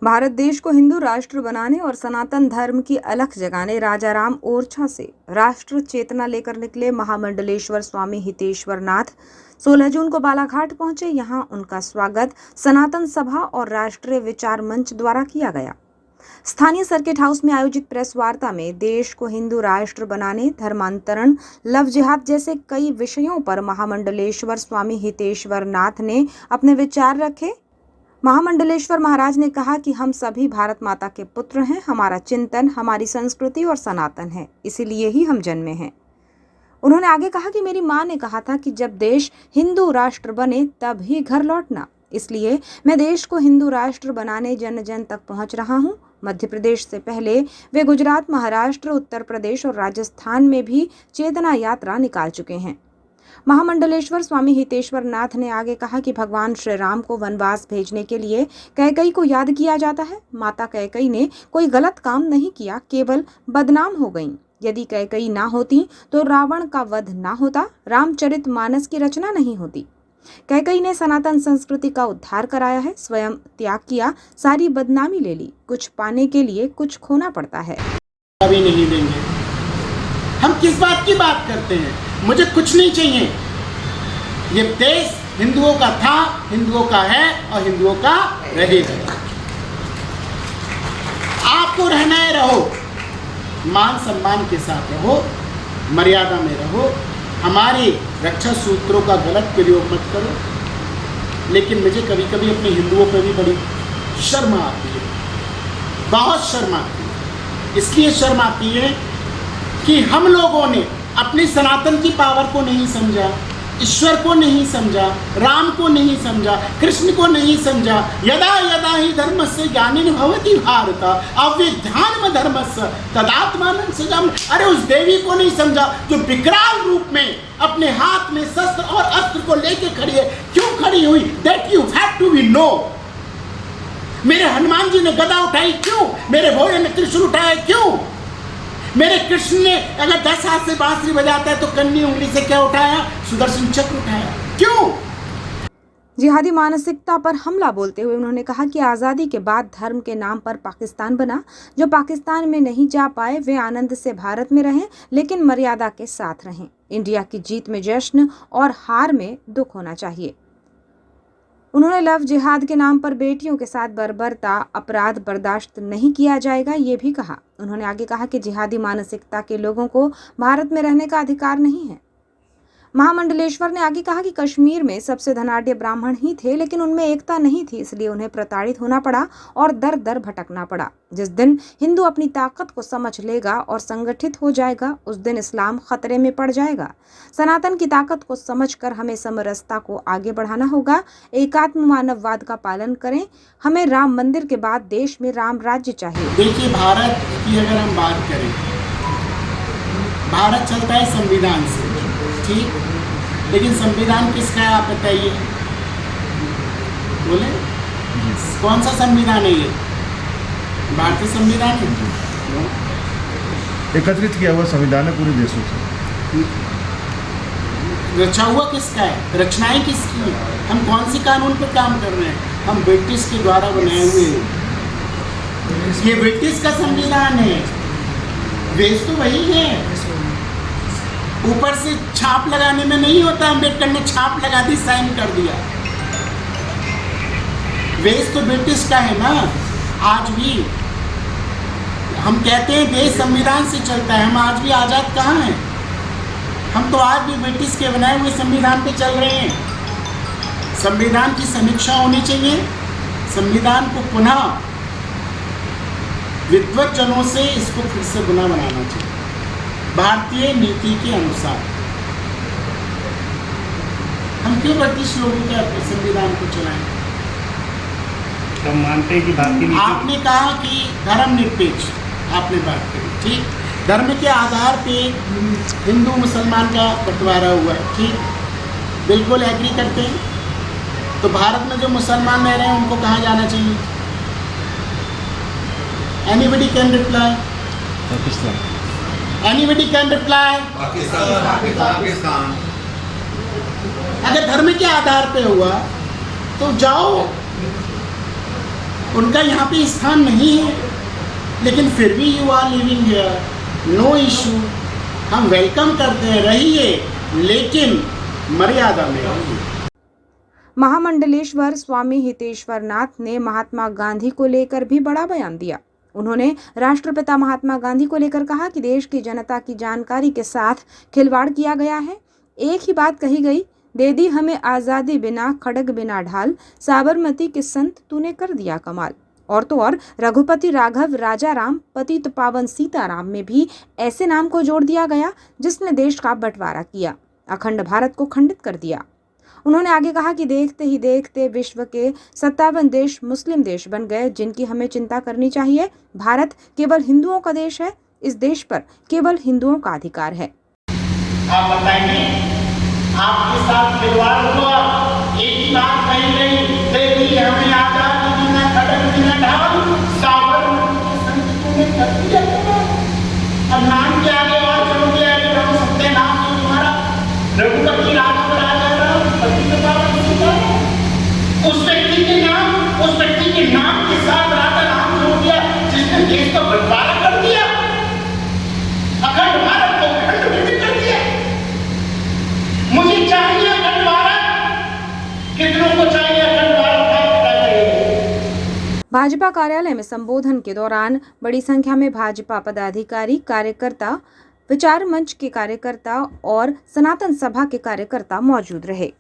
भारत देश को हिंदू राष्ट्र बनाने और सनातन धर्म की अलख जगाने राजाराम ओरछा से राष्ट्र चेतना लेकर निकले महामंडलेश्वर स्वामी हितेश्वर नाथ 16 जून को बालाघाट पहुंचे। यहां उनका स्वागत सनातन सभा और राष्ट्रीय विचार मंच द्वारा किया गया। स्थानीय सर्किट हाउस में आयोजित प्रेस वार्ता में देश को हिंदू राष्ट्र बनाने, धर्मांतरण, लव जिहाद जैसे कई विषयों पर महामंडलेश्वर स्वामी हितेश्वर नाथ ने अपने विचार रखे। महामंडलेश्वर महाराज ने कहा कि हम सभी भारत माता के पुत्र हैं, हमारा चिंतन हमारी संस्कृति और सनातन है, इसीलिए ही हम जन्मे हैं। उन्होंने आगे कहा कि मेरी माँ ने कहा था कि जब देश हिंदू राष्ट्र बने तब ही घर लौटना, इसलिए मैं देश को हिंदू राष्ट्र बनाने जन जन तक पहुंच रहा हूं। मध्य प्रदेश से पहले वे गुजरात, महाराष्ट्र, उत्तर प्रदेश और राजस्थान में भी चेतना यात्रा निकाल चुके हैं। महामंडलेश्वर स्वामी हितेश्वर नाथ ने आगे कहा कि भगवान श्री राम को वनवास भेजने के लिए कैकई को याद किया जाता है। माता कैकई ने कोई गलत काम नहीं किया, केवल बदनाम हो गईं। यदि कैकई ना होती तो रावण का वध ना होता, रामचरितमानस की रचना नहीं होती। कैकई ने सनातन संस्कृति का उद्धार कराया है, स्वयं त्याग किया, सारी बदनामी ले ली। कुछ पाने के लिए कुछ खोना पड़ता है। अभी नहीं देंगे। हम किस बात की बात करते हैं? मुझे कुछ नहीं चाहिए। ये देश हिंदुओं का था, हिंदुओं का है और हिंदुओं का रहेगा। आपको रहना है, रहो, मान सम्मान के साथ रहो, मर्यादा में रहो, हमारे रक्षा सूत्रों का गलत प्रयोग मत करो। लेकिन मुझे कभी कभी अपने हिंदुओं पर भी बड़ी शर्म आती है, बहुत शर्म आती है। इसलिए शर्म आती है कि हम लोगों ने अपनी सनातन की पावर को नहीं समझा, ईश्वर को नहीं समझा, राम को नहीं समझा, कृष्ण को नहीं समझा। यदा यदा ही धर्मस्य ग्लानिर् भवति भारत अभ्युत्थानं धर्मस्य तदात्मानं सृजामि। अरे उस देवी को नहीं समझा जो विकराल रूप में अपने हाथ में शस्त्र और अस्त्र को लेके खड़ी है। क्यों खड़ी हुई? That you have to be know. मेरे हनुमान जी ने गदा उठाई क्यों? मेरे भोले ने त्रिशूल उठाया क्यों? मेरे कृष्ण ने अगर 10 हाथ से बांसुरी बजाता है तो कन्नी उंगली से क्या उठाया? सुदर्शन चक्र उठाया। क्यों? जिहादी मानसिकता पर हमला बोलते हुए उन्होंने कहा कि आज़ादी के बाद धर्म के नाम पर पाकिस्तान बना। जो पाकिस्तान में नहीं जा पाए वे आनंद से भारत में रहें, लेकिन मर्यादा के साथ रहें। इंडिया की जीत में जश्न और हार में दुख होना चाहिए। उन्होंने लव जिहाद के नाम पर बेटियों के साथ बर्बरता, अपराध बर्दाश्त नहीं किया जाएगा, ये भी कहा। उन्होंने आगे कहा कि जिहादी मानसिकता के लोगों को भारत में रहने का अधिकार नहीं है। महामंडलेश्वर ने आगे कहा कि कश्मीर में सबसे धनाढ्य ब्राह्मण ही थे, लेकिन उनमें एकता नहीं थी, इसलिए उन्हें प्रताड़ित होना पड़ा और दर दर भटकना पड़ा। जिस दिन हिंदू अपनी ताकत को समझ लेगा और संगठित हो जाएगा, उस दिन इस्लाम खतरे में पड़ जाएगा। सनातन की ताकत को समझकर हमें समरसता को आगे बढ़ाना होगा। एकात्म मानववाद का पालन करें। हमें राम मंदिर के बाद देश में राम राज्य चाहिए। देखिए, भारत की अगर हम बात करें, भारत चलता है संविधान से, ठीक, लेकिन संविधान किसका है आप बताइए? बोले कौन सा संविधान है ये? भारतीय संविधान है। एकत्रित किया हुआ संविधान है पूरे देशों से। रचा हुआ किसका है? रचनाएं किसकी है? हम कौन सी कानून पर काम कर रहे हैं? हम ब्रिटिश के द्वारा बनाए हुए हैं। ये ब्रिटिश का संविधान है, बेस तो वही है। ऊपर से छाप लगाने में नहीं होता, अम्बेडकर ने छाप लगा दी, साइन कर दिया। बेस तो ब्रिटिश का है ना। आज भी हम कहते हैं देश संविधान से चलता है, हम आज भी आज़ाद कहाँ हैं? हम तो आज भी ब्रिटिश के बनाए हुए संविधान पे चल रहे हैं। संविधान की समीक्षा होनी चाहिए। संविधान को पुनः विद्वत जनों से इसको फिर से पुनः बनाना चाहिए भारतीय नीति के अनुसार। हम क्यों ब्रिटिश लोगों के संविधान को चलाएं? हम मानते हैं कि भारतीय नीति। आपने कहा कि धर्मनिरपेक्ष, आपने बात करी, ठीक, धर्म के आधार पे हिंदू मुसलमान का बंटवारा हुआ है, ठीक, बिल्कुल एग्री करते हैं। तो भारत में जो मुसलमान रह रहे हैं उनको कहाँ जाना चाहिए? Anybody can reply? Pakistan. Anybody can reply? Pakistan. अगर धर्म के आधार पे हुआ तो जाओ उनका यहाँ पे स्थान नहीं है, लेकिन फिर भी you are living here, no issue, हम वेलकम करते हैं, रहिए, लेकिन मर्यादा में रहिए। महामंडलेश्वर स्वामी हितेश्वर नाथ ने महात्मा गांधी को लेकर भी बड़ा बयान दिया। उन्होंने राष्ट्रपिता महात्मा गांधी को लेकर कहा कि देश की जनता की जानकारी के साथ खिलवाड़ किया गया है। एक ही बात कही गई, दे दी हमें आज़ादी बिना खड़ग बिना ढाल, साबरमती के संत तूने कर दिया कमाल। और तो और रघुपति राघव राजाराम पतित पावन सीताराम में भी ऐसे नाम को जोड़ दिया गया जिसने देश का बंटवारा किया, अखंड भारत को खंडित कर दिया। उन्होंने आगे कहा कि देखते ही देखते विश्व के 57 देश मुस्लिम देश बन गए, जिनकी हमें चिंता करनी चाहिए। भारत केवल हिंदुओं का देश है, इस देश पर केवल हिंदुओं का अधिकार है। आप बताइए, आपके साथ खिलवाड़ हुआ, एक ही बात कही गई, दे दी हमें आजादी बिना खड़ग बिना ढाल, साबरमती के संत तूने कर दिया कमाल। अब नाम के आगे और चलोगे, आगे हम सत्य नाम है तुम्हारा, रघुपति राघव राजाराम पतित पावन सीताराम। उस व्यक्ति के नाम के साथ राजा नाम जोड़ दिया जिसने देश का बंटवारा कर दिया, अखंड भारत को खंड विखंडित कर दिया। मुझे चाहिए अखंड भारत, कितनों को चाहिए अखंड भारत? भाजपा कार्यालय में संबोधन के दौरान बड़ी संख्या में भाजपा पदाधिकारी, कार्यकर्ता, विचार मंच के कार्यकर्ता और सनातन सभा के कार्यकर्ता मौजूद रहे।